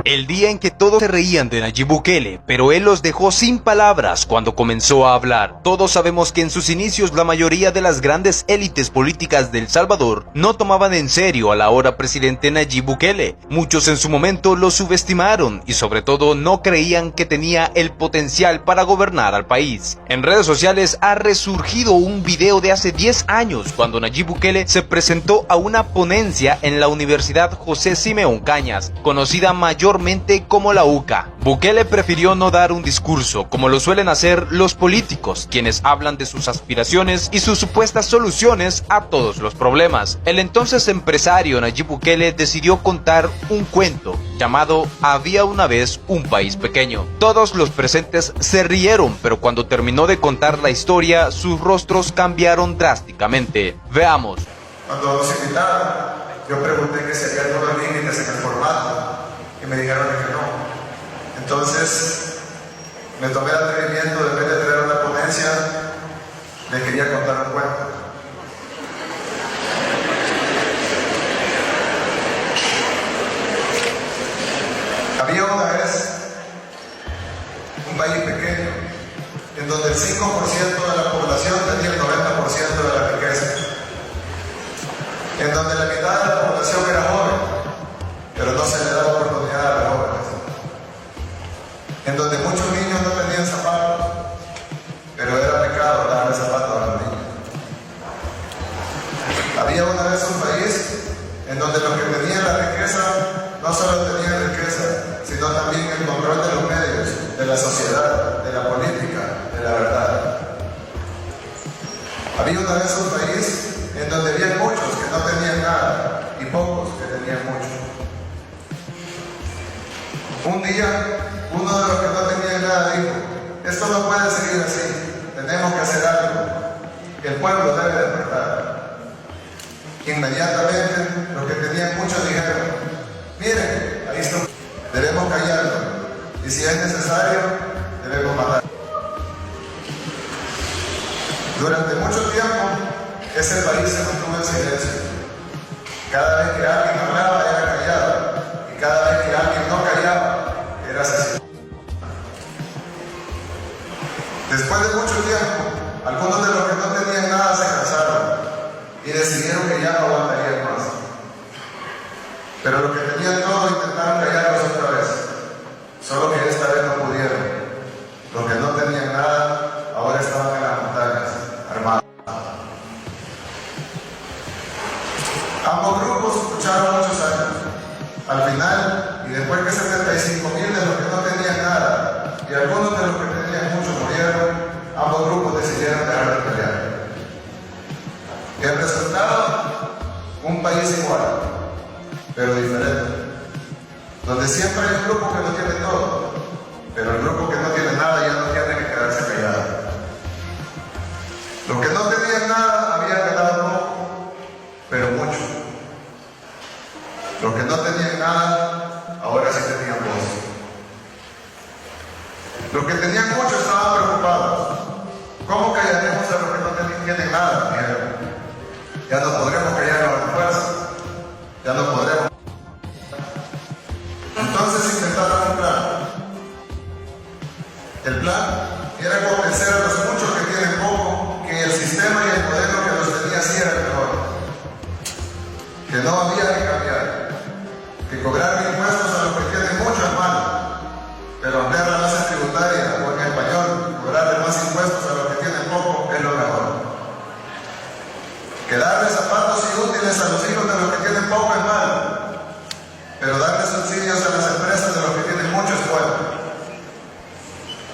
El día en que todos se reían de Nayib Bukele, pero él los dejó sin palabras cuando comenzó a hablar. Todos sabemos que en sus inicios la mayoría de las grandes élites políticas de El Salvador no tomaban en serio al ahora presidente Nayib Bukele. Muchos en su momento lo subestimaron y sobre todo no creían que tenía el potencial para gobernar al país. En redes sociales ha resurgido un video de hace 10 años cuando Nayib Bukele se presentó a una ponencia en la Universidad José Simeón Cañas, conocida mayormente como la UCA. Bukele prefirió no dar un discurso, como lo suelen hacer los políticos, quienes hablan de sus aspiraciones y sus supuestas soluciones a todos los problemas. El entonces empresario Nayib Bukele decidió contar un cuento llamado Había una vez un país pequeño. Todos los presentes se rieron, pero cuando terminó de contar la historia, sus rostros cambiaron drásticamente. Veamos. Cuando nos invitaron, yo pregunté que si había nuevos límites en el formato y me dijeron que no. Entonces me tomé el atrevimiento, de vez de traer una ponencia, le quería contar un cuento. Había una vez un país pequeño en donde el 5% de la población tenía el 90% de la riqueza, en donde la mitad de la población era joven, pero no se le daba oportunidad a los jóvenes, en donde muchos niños no tenían zapatos, pero era pecado darle zapatos a los niños. Había una vez un país en donde los que tenían la riqueza no solo tenían riqueza, sino también el control de los medios, de la sociedad, de la política, de la verdad. Había una vez un país en donde había muchos que no tenían nada y pocos que tenían mucho. Un día, uno de los que no tenían nada dijo: esto no puede seguir así, tenemos que hacer algo, el pueblo debe despertar. Inmediatamente, los que tenían mucho dijeron: miren, ahí está, debemos callarlo, y si es necesario, debemos matar. Durante mucho tiempo, ese país se mantuvo en silencio. Cada vez que alguien hablaba era callado, y cada vez que alguien no callaba era asesinado. Después de mucho tiempo, algunos de los que no tenían nada se cansaron y decidieron que ya no aguantarían más. Pero los que tenían todo intentaron callarlos otra vez, solo que esta vez no pudieron. Los que no tenían nada ahora estaban en las montañas, armados. Ambos grupos lucharon muchos años. Al final, y después que 75,000 de los que no tenían nada y algunos de los que tenían mucho murieron, ambos grupos decidieron dejar de pelear. El resultado, un país igual, pero diferente, donde siempre hay un grupo que no tiene todo, pero el grupo que no tiene nada ya no tiene que quedarse callado. Los que no tenían nada habían ganado poco, pero mucho. Los que no tenían nada, ahora sí tenían voz. Los que tenían mucho estaban preocupados. ¿Cómo callaremos a los que no tienen nada? Dijeron. Ya no podremos callarnos a la fuerza. Ya no podremos. Entonces intentaron un plan. El plan era convencer a los muchos que tienen poco que el sistema y el modelo que los tenía así era el mejor. Que no había que cambiar. Que cobrar impuestos a los que tienen mucho es malo, pero ampliar la base tributaria, o en español, cobrarle más impuestos a los que tienen poco es lo mejor. Que darle zapatos inútiles a los hijos de los que tienen poco es malo, pero darle subsidios a las empresas de los que tienen mucho es bueno.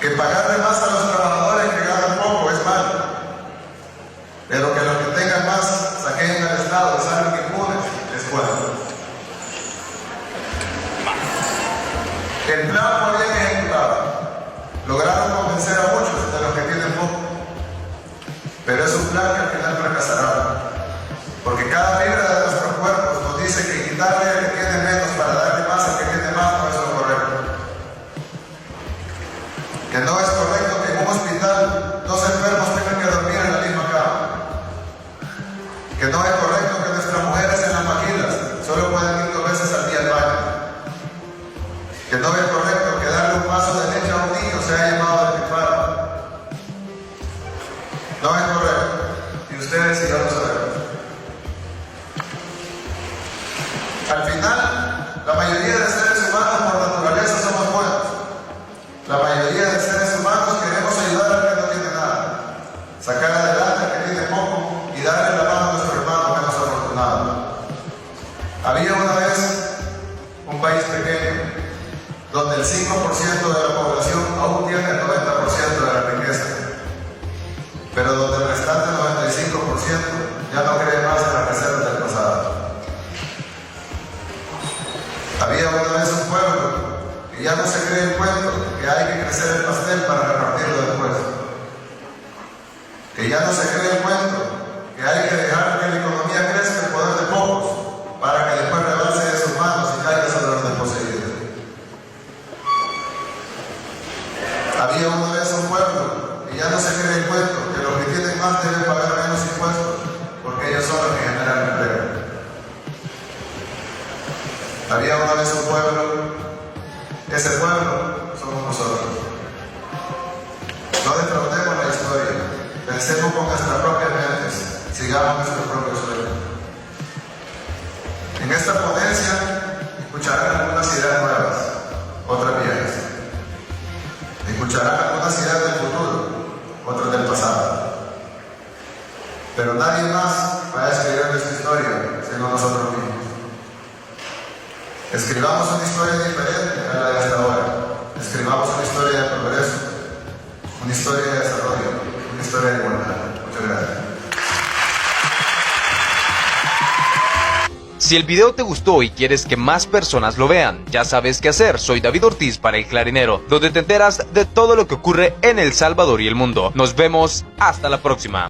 Que pagarle más a los trabajadores que ganan poco es malo, pero que los que tengan más saquen al Estado y salgan impunes es bueno. El plan fue bien ejecutado. Lograron convencer a muchos de los que tienen poco, pero es un plan que al final fracasará, porque cada fibra de nuestros cuerpos nos dice que quitarle al que tiene menos para darle más al que tiene más no es lo correcto. Que no es correcto que en un hospital dos enfermos tengan que dormir en la misma cama. Que no es correcto que nuestras mujeres en las maquilas solo puedan ir 2 veces al día al baño. donde el 5% de la población aún tiene el 90% de la riqueza, pero donde el restante 95% ya no cree más en las reservas del pasado. Había una vez un pueblo que ya no se cree el cuento que hay que crecer el pastel para repartirlo después, que ya no se cree el cuento que hay que dejar que la economía crezca en poder de pocos para que después rebalse de sus manos y caiga sobre los desposeídos. Había una vez un pueblo que ya no se cree el cuento que los que tienen más deben pagar menos impuestos porque ellos son los que generan empleo. Había una vez un pueblo, ese pueblo somos nosotros. No defraudemos la historia, pensemos con nuestras propias mentes, sigamos nuestros propios sueños. En esta ponencia escucharán algunas ideas nuevas, otras viejas. Escucharán algunas ideas del futuro, otras del pasado. Pero nadie más va a escribir nuestra historia sino nosotros mismos. Escribamos una historia diferente a la de hasta ahora. Escribamos una historia de progreso, una historia de desarrollo, una historia de igualdad. Muchas gracias. Si el video te gustó y quieres que más personas lo vean, ya sabes qué hacer. Soy David Ortiz para El Clarinero, donde te enteras de todo lo que ocurre en El Salvador y el mundo. Nos vemos hasta la próxima.